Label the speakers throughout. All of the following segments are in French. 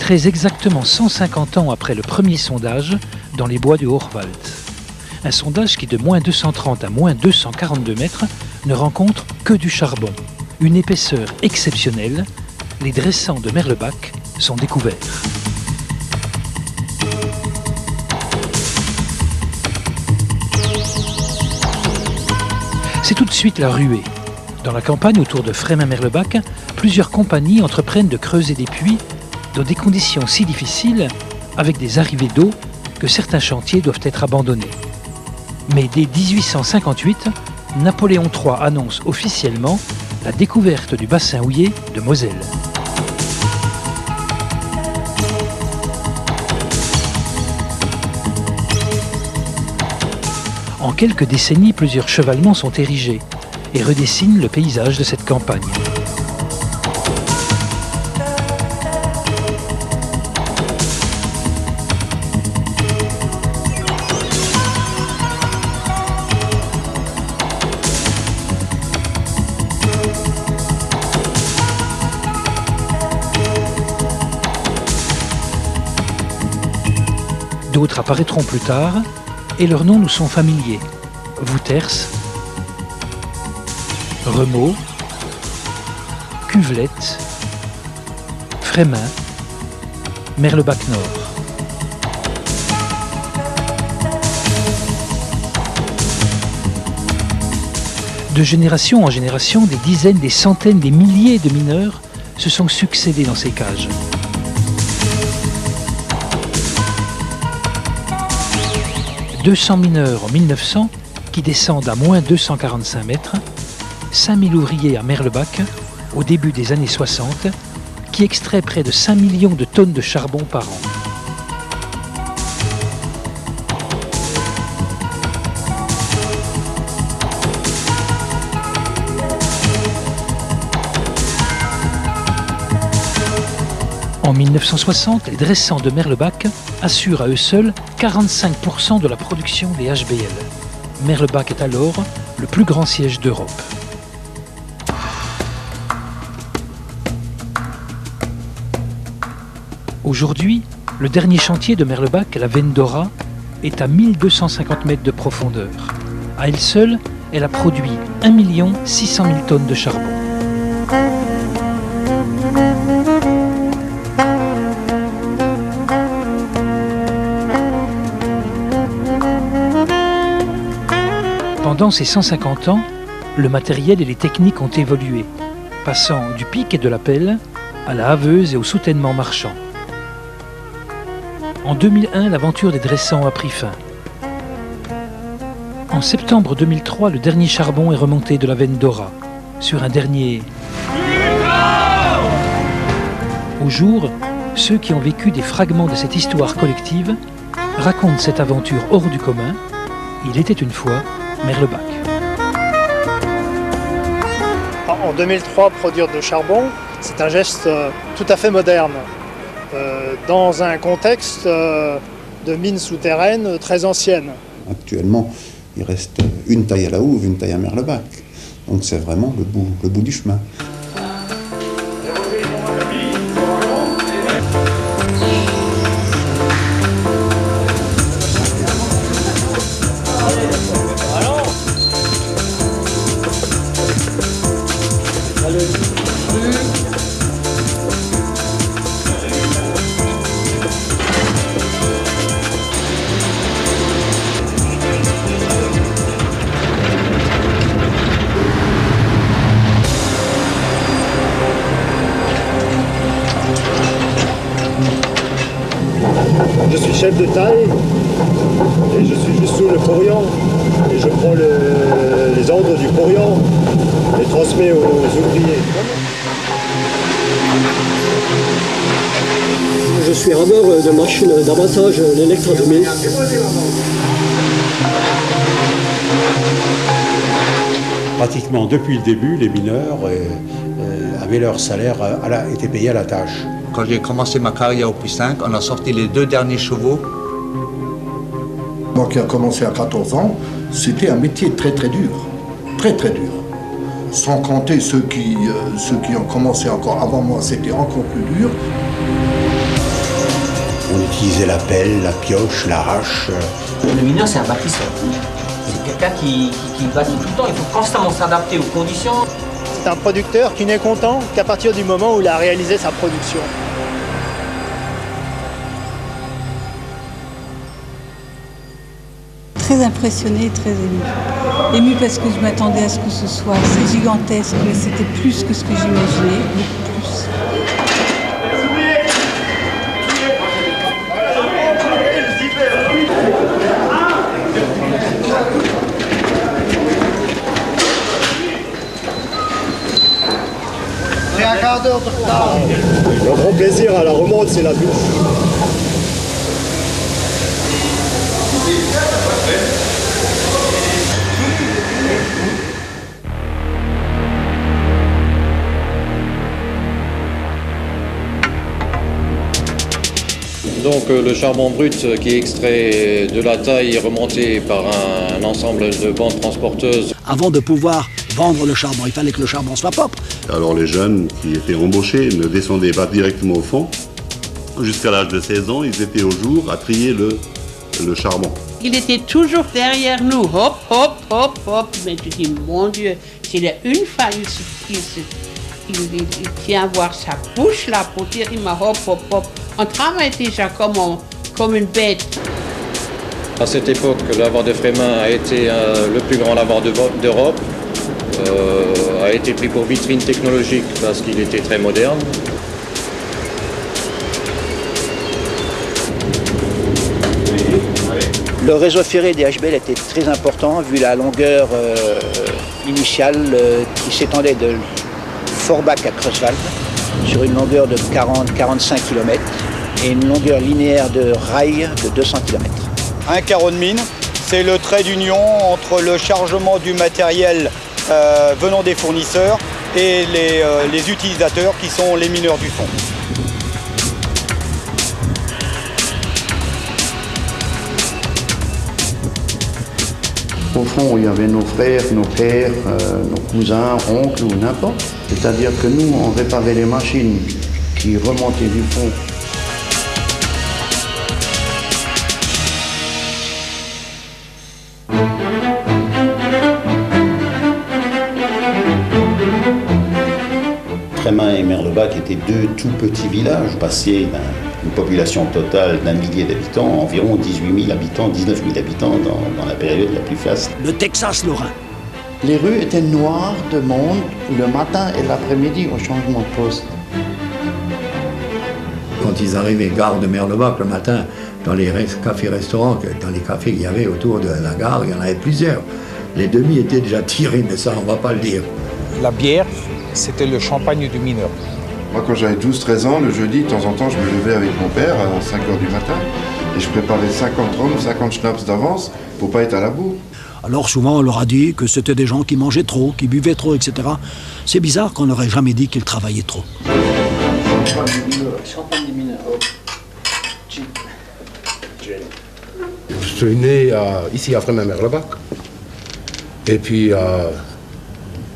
Speaker 1: très exactement 150 ans après le premier sondage dans les bois du Hochwald. Un sondage qui, de moins 230 à moins 242 mètres, ne rencontre que du charbon. Une épaisseur exceptionnelle, les dressants de Merlebach sont découverts. C'est tout de suite la ruée. Dans la campagne autour de Frémin-Merlebach, plusieurs compagnies entreprennent de creuser des puits dans des conditions si difficiles, avec des arrivées d'eau, que certains chantiers doivent être abandonnés. Mais dès 1858, Napoléon III annonce officiellement la découverte du bassin houiller de Moselle. En quelques décennies, plusieurs chevalements sont érigés et redessinent le paysage de cette campagne. D'autres apparaîtront plus tard, et leurs noms nous sont familiers. Vouters, Remeaux, Cuvelette, Frémin, Merlebach-Nord. De génération en génération, des dizaines, des centaines, des milliers de mineurs se sont succédés dans ces cages. « 200 mineurs en 1900 qui descendent à moins 245 mètres, 5000 ouvriers à Merlebach au début des années 60 qui extraient près de 5 millions de tonnes de charbon par an. En 1960, les dressants de Merlebach assurent à eux seuls 45% de la production des HBL. Merlebach est alors le plus grand siège d'Europe. Aujourd'hui, le dernier chantier de Merlebach, la Veine d'Ora, est à 1250 mètres de profondeur. À elle seule, elle a produit 1 600 000 tonnes de charbon. Pendant ces 150 ans, le matériel et les techniques ont évolué, passant du pic et de la pelle à la haveuse et au soutènement marchand. En 2001, l'aventure des dressants a pris fin. En septembre 2003, le dernier charbon est remonté de la Veine d'Ora, sur un dernier... Au jour, ceux qui ont vécu des fragments de cette histoire collective racontent cette aventure hors du commun. Il était une fois Merlebach.
Speaker 2: En 2003, produire de charbon, c'est un geste tout à fait moderne, dans un contexte de mines souterraines très anciennes.
Speaker 3: Actuellement, il reste une taille à la houve, une taille à Merlebach. Donc c'est vraiment le bout du chemin.
Speaker 2: Je suis chef de taille et je suis juste sous le porion et je prends les ordres du porion et les transmets aux ouvriers.
Speaker 4: Je suis rameur de machines d'abattage, l'Electra 2000.
Speaker 5: Pratiquement depuis le début, les mineurs avaient leur salaire, étaient payés à la tâche.
Speaker 6: Quand j'ai commencé ma carrière au Puy 5, on a sorti les 2 derniers chevaux.
Speaker 7: Moi qui a commencé à 14 ans, c'était un métier très très dur, très très dur. Sans compter ceux qui ont commencé encore avant moi, c'était encore plus dur.
Speaker 5: utilisaient la pelle, la pioche, la hache.
Speaker 8: Le mineur, c'est un bâtisseur. C'est quelqu'un qui bâtit tout le temps. Il faut constamment s'adapter aux conditions.
Speaker 2: C'est un producteur qui n'est content qu'à partir du moment où il a réalisé sa production.
Speaker 9: Très impressionnée, très émue. Émue parce que je m'attendais à ce que ce soit assez gigantesque, mais c'était plus que ce que j'imaginais, beaucoup plus.
Speaker 2: J'ai un quart d'heure de retard.
Speaker 10: Le grand plaisir à la remonte, c'est la douche.
Speaker 11: Donc le charbon brut qui est extrait de la taille est remonté par un ensemble de bandes transporteuses.
Speaker 12: Avant de pouvoir vendre le charbon, il fallait que le charbon soit propre.
Speaker 13: Alors les jeunes qui étaient embauchés ne descendaient pas directement au fond. Jusqu'à l'âge de 16 ans, ils étaient au jour à trier le charbon.
Speaker 14: Il était toujours derrière nous, hop, hop, hop, hop. Mais tu dis, mon Dieu, s'il est une fois, il tient à voir sa bouche là pour dire, il m'a hop, hop, hop. On travaille déjà comme une bête.
Speaker 11: À cette époque, le lavoir de Frémin a été le plus grand lavoir d'Europe. A été pris pour vitrine technologique parce qu'il était très moderne.
Speaker 15: Le réseau ferré des HBL était très important vu la longueur initiale qui s'étendait de Forbach à Creuswald sur une longueur de 40-45 km et une longueur linéaire de rail de 200 km.
Speaker 16: Un carreau de mine, c'est le trait d'union entre le chargement du matériel venant des fournisseurs et les utilisateurs qui sont les mineurs du fond.
Speaker 7: Au fond, il y avait nos frères, nos pères, nos cousins, oncles ou n'importe. C'est-à-dire que nous, on réparait les machines qui remontaient du fond.
Speaker 3: Frémin et Merlebach étaient deux tout petits villages, passés d'une population totale d'1 millier d'habitants, environ 18 000 habitants, 19 000 habitants dans la période la plus faste.
Speaker 12: Le Texas lorrain.
Speaker 7: Les rues étaient noires de monde le matin et l'après-midi au changement de poste.
Speaker 17: Quand ils arrivaient gare de Merlebach le matin, dans les cafés-restaurants, dans les cafés qu'il y avait autour de la gare, il y en avait plusieurs. Les demi étaient déjà tirés, mais ça, on ne va pas le dire.
Speaker 18: La bière, c'était le champagne du mineur.
Speaker 19: Moi, quand j'avais 12-13 ans, le jeudi, de temps en temps, je me levais avec mon père à 5 h du matin et je préparais 50 rhums, 50 schnapps d'avance pour pas être à la bourre.
Speaker 12: Alors souvent, on leur a dit que c'était des gens qui mangeaient trop, qui buvaient trop, etc. C'est bizarre qu'on n'aurait jamais dit qu'ils travaillaient trop.
Speaker 8: Champagne des mineurs.
Speaker 10: Je suis né ici à Frémin-Merlebach. Et puis,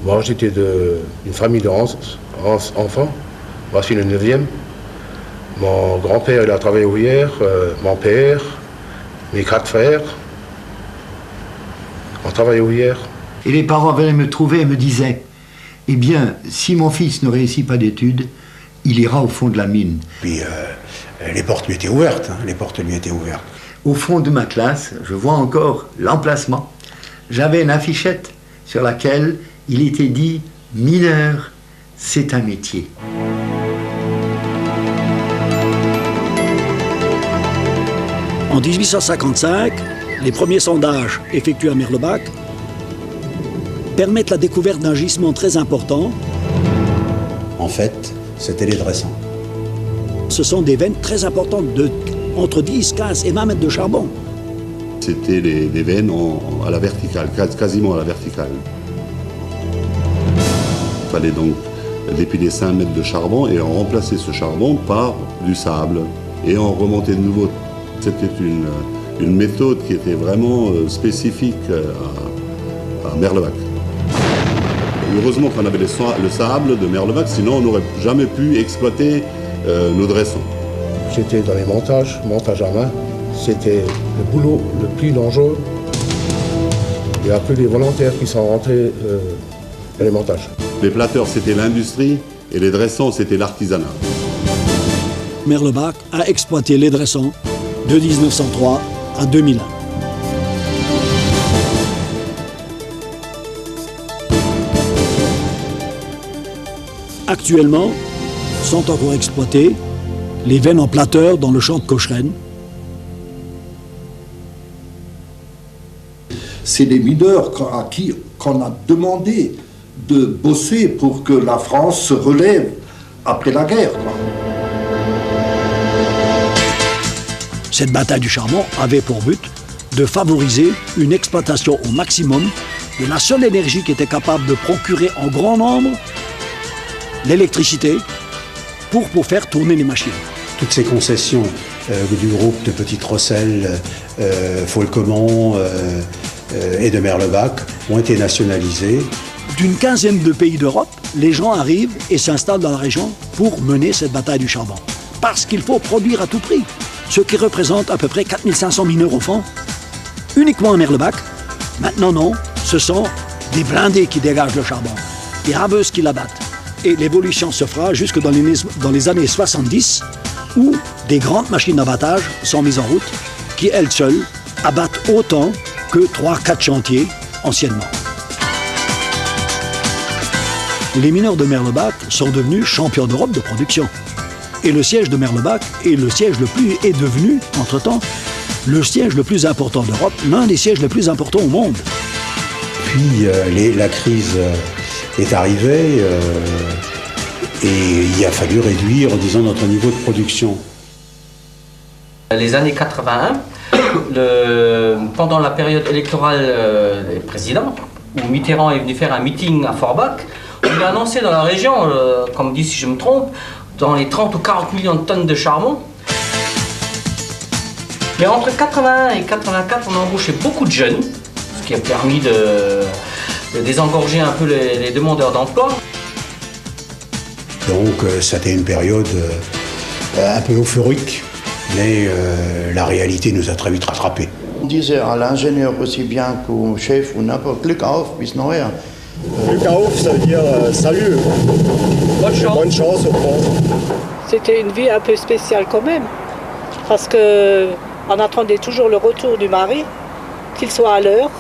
Speaker 10: moi, j'étais d'une famille de 11 enfants. Moi, je suis le 9e. Mon grand-père, il a travaillé ouvrière. Mon père, mes 4 frères, on travaillait ouvrière.
Speaker 17: Et les parents venaient me trouver et me disaient, eh bien, si mon fils ne réussit pas d'études, il ira au fond de la mine.
Speaker 5: Puis les portes lui étaient ouvertes, hein, les portes lui étaient ouvertes.
Speaker 17: Au fond de ma classe, je vois encore l'emplacement. J'avais une affichette sur laquelle il était dit « Mineur, c'est un métier ».
Speaker 12: En 1855, les premiers sondages effectués à Merlebach permettent la découverte d'un gisement très important.
Speaker 5: En fait, c'était les dressants.
Speaker 12: Ce sont des veines très importantes de entre 10, 15 et 20 mètres de charbon.
Speaker 13: C'était des veines à la verticale, quasiment à la verticale. Il fallait donc dépiler 5 mètres de charbon et on remplaçait ce charbon par du sable. Et on remontait de nouveau. C'était une méthode qui était vraiment spécifique à Merlebach. Heureusement qu'on avait le sable de Merlebach, sinon on n'aurait jamais pu exploiter nos dressants.
Speaker 10: j'étais dans les montages à main. C'était le boulot le plus dangereux. Il n'y a plus les volontaires qui sont rentrés dans les montages.
Speaker 13: Les plateurs, c'était l'industrie et les dressants, c'était l'artisanat.
Speaker 12: Merlebach a exploité les dressants de 1903 à 2001. Actuellement, sont encore exploitées les veines en plateurs dans le champ de Cocheren.
Speaker 20: C'est les mineurs à qui qu'on a demandé de bosser pour que la France se relève après la guerre, quoi.
Speaker 12: Cette bataille du charbon avait pour but de favoriser une exploitation au maximum de la seule énergie qui était capable de procurer en grand nombre l'électricité pour faire tourner les machines.
Speaker 5: Toutes ces concessions du groupe de Petite Rosselle, Folquemont et de Merlebach ont été nationalisées.
Speaker 12: D'une quinzaine de pays d'Europe, les gens arrivent et s'installent dans la région pour mener cette bataille du charbon. Parce qu'il faut produire à tout prix, ce qui représente à peu près 4500 mineurs au fond, uniquement à Merlebach. Maintenant non, ce sont des blindés qui dégagent le charbon, des rabeuses qui l'abattent. Et l'évolution se fera jusque dans les années 70, où des grandes machines d'abattage sont mises en route, qui elles seules abattent autant que 3-4 chantiers anciennement. Les mineurs de Merlebach sont devenus champions d'Europe de production. Et le siège de Merlebach est devenu, entre-temps, le siège le plus important d'Europe, l'un des sièges les plus importants au monde.
Speaker 5: Puis la crise est arrivée et il a fallu réduire, disons, notre niveau de production.
Speaker 8: Les années 81, pendant la période électorale des présidents, où Mitterrand est venu faire un meeting à Forbach, on a annoncé dans la région, comme dit si je me trompe, dans les 30 ou 40 millions de tonnes de charbon. Mais entre 81 et 84, on a embauché beaucoup de jeunes, ce qui a permis de désengorger un peu les demandeurs d'emploi.
Speaker 5: Donc ça a été une période un peu euphorique, mais la réalité nous a très vite rattrapés.
Speaker 7: On disait à l'ingénieur aussi bien qu'au chef ou n'importe Glück auf bis nachher.
Speaker 4: Glück auf, ça veut dire salut. Bonne chance au fond.
Speaker 21: C'était une vie un peu spéciale quand même, parce qu'on attendait toujours le retour du mari, qu'il soit à l'heure,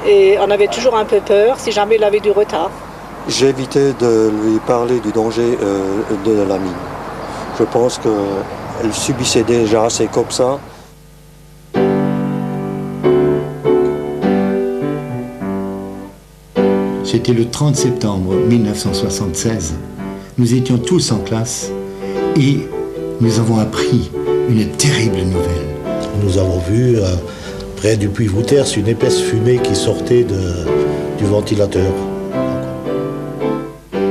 Speaker 21: et on avait toujours un peu peur si jamais il avait du retard.
Speaker 22: J'évitais de lui parler du danger de la mine. Je pense qu'elle subissait déjà assez comme ça.
Speaker 23: C'était le 30 septembre 1976. Nous étions tous en classe et nous avons appris une terrible nouvelle.
Speaker 24: Nous avons vu près du puits Wouters une épaisse fumée qui sortait du ventilateur.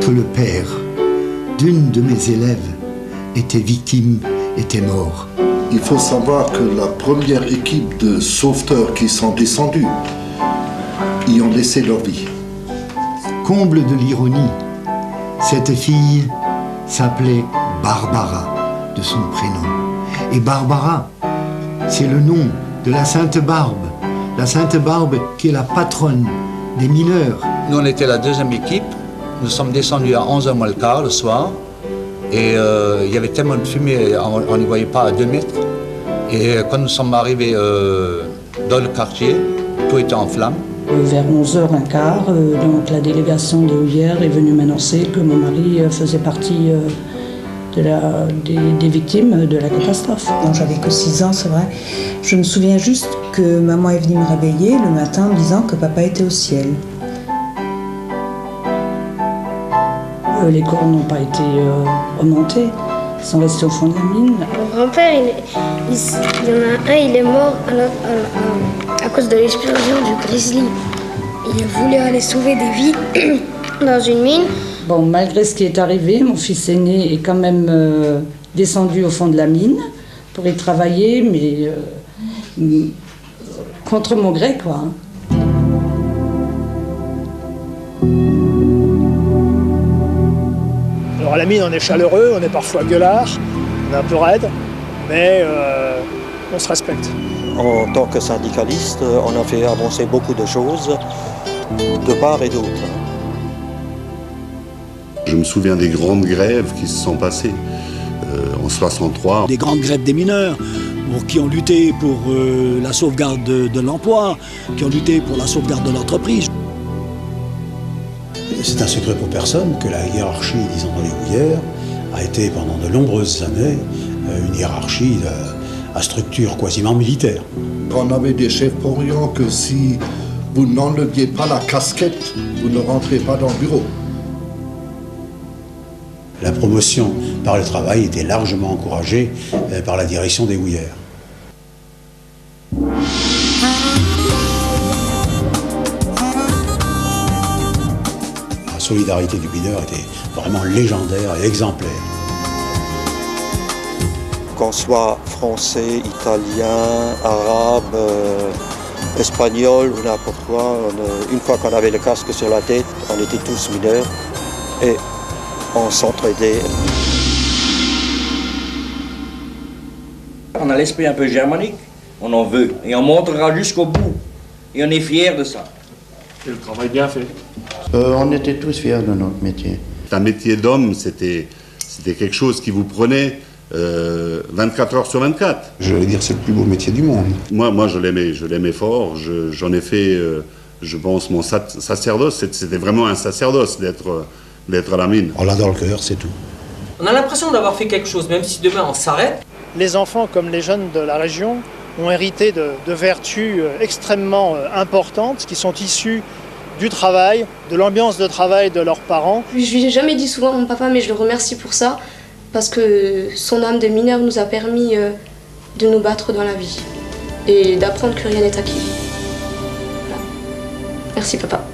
Speaker 23: Que le père d'une de mes élèves était mort.
Speaker 20: Il faut savoir que la première équipe de sauveteurs qui sont descendus y ont laissé leur vie.
Speaker 23: Comble de l'ironie, cette fille s'appelait Barbara, de son prénom. Et Barbara, c'est le nom de la Sainte Barbe. La Sainte Barbe qui est la patronne des mineurs.
Speaker 6: Nous, on était la deuxième équipe. Nous sommes descendus à 11h moins le quart le soir. Et il y avait tellement de fumée, on n'y voyait pas à 2 mètres. Et quand nous sommes arrivés dans le quartier, tout était en flammes.
Speaker 25: Vers 11h15, donc la délégation des Houillères est venue m'annoncer que mon mari faisait partie des victimes de la catastrophe.
Speaker 26: Bon, j'avais que 6 ans, c'est vrai. Je me souviens juste que maman est venue me réveiller le matin en me disant que papa était au ciel.
Speaker 25: Les corps n'ont pas été remontés, ils sont restés au fond de la mine.
Speaker 27: Mon grand-père, il y en a un, il est mort à cause de l'explosion du Grizzly. Il a voulu aller sauver des vies dans une mine.
Speaker 25: Bon, malgré ce qui est arrivé, mon fils aîné est quand même descendu au fond de la mine pour y travailler, mais contre mon gré, quoi.
Speaker 2: Alors à la mine, on est chaleureux, on est parfois gueulard, on est un peu raide. mais on se respecte.
Speaker 22: En tant que syndicaliste, on a fait avancer beaucoup de choses de part et d'autre.
Speaker 13: Je me souviens des grandes grèves qui se sont passées en 63.
Speaker 12: Des grandes grèves des mineurs, qui ont lutté pour la sauvegarde de l'emploi, qui ont lutté pour la sauvegarde de l'entreprise.
Speaker 5: C'est un secret pour personne que la hiérarchie, disons, dans les houillères a été pendant de nombreuses années une hiérarchie à structure quasiment militaire.
Speaker 20: On avait des chefs porions que si vous n'enleviez pas la casquette, vous ne rentrez pas dans le bureau.
Speaker 5: La promotion par le travail était largement encouragée par la direction des houillères. La solidarité du mineur était vraiment légendaire et exemplaire.
Speaker 22: Qu'on soit français, italien, arabe, espagnol ou n'importe quoi, une fois qu'on avait le casque sur la tête, on était tous mineurs et on s'entraidait.
Speaker 1: On a l'esprit un peu germanique, on en veut, et on montrera jusqu'au bout. Et on est fiers de ça.
Speaker 4: Et le travail bien fait.
Speaker 7: On était tous fiers de notre métier.
Speaker 13: Un métier d'homme, c'était quelque chose qui vous prenait 24 heures sur 24.
Speaker 3: Je vais dire, c'est le plus beau métier du monde.
Speaker 13: Moi je l'aimais fort. J'en ai fait, je pense, mon sacerdoce. C'était vraiment un sacerdoce d'être à la mine.
Speaker 3: On l'a dans le cœur, c'est tout.
Speaker 8: On a l'impression d'avoir fait quelque chose, même si demain on s'arrête.
Speaker 2: Les enfants, comme les jeunes de la région, ont hérité de vertus extrêmement importantes qui sont issues du travail, de l'ambiance de travail de leurs parents.
Speaker 27: Je lui ai jamais dit souvent à mon papa, mais je le remercie pour ça, parce que son âme de mineur nous a permis de nous battre dans la vie et d'apprendre que rien n'est acquis. Voilà. Merci papa.